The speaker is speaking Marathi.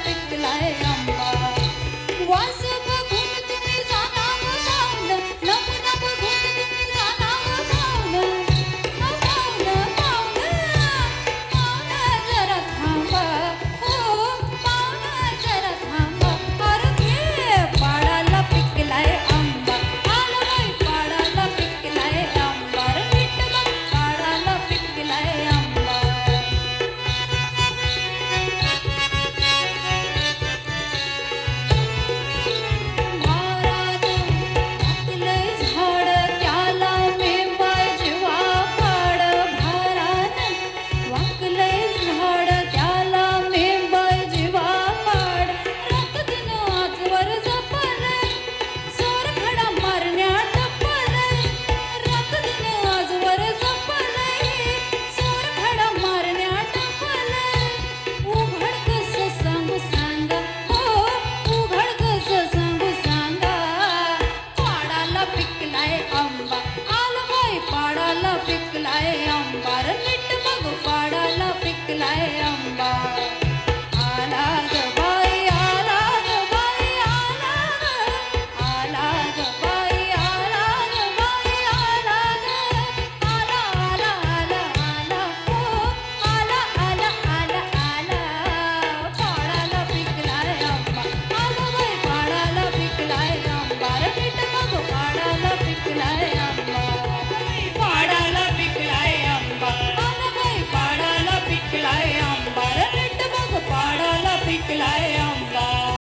पिकलाय आंबा वास बघून तुम्ही जाणावं पावलं नमुना बघून तुम्ही जाणावं पावलं पावलं पावलं जरा थांबा हो पावलं जरा थांबा अरे घे पाडाला पिकलाय आंबा आलं बाई पाडाला पिकलाय आंबा रे विठ्ठला पाडाला पिकलाय आंबा भारात वाकलंय झाड त्याला मेंबाय जीवा पाड भारात वाकलंय झाड त्याला मेंबाय जीवा पाड रातदिन आजवर जपलंय चोर खडा मारण्या टपलंय रातदिन आजवर जपलंय चोर खडा मारण्या टपलंय उघड कसं सांगू सांगा हो उघड कसं सांगू सांगा पाडाला पिकलाय आंबा आलं बाई पाडाला पिकलाय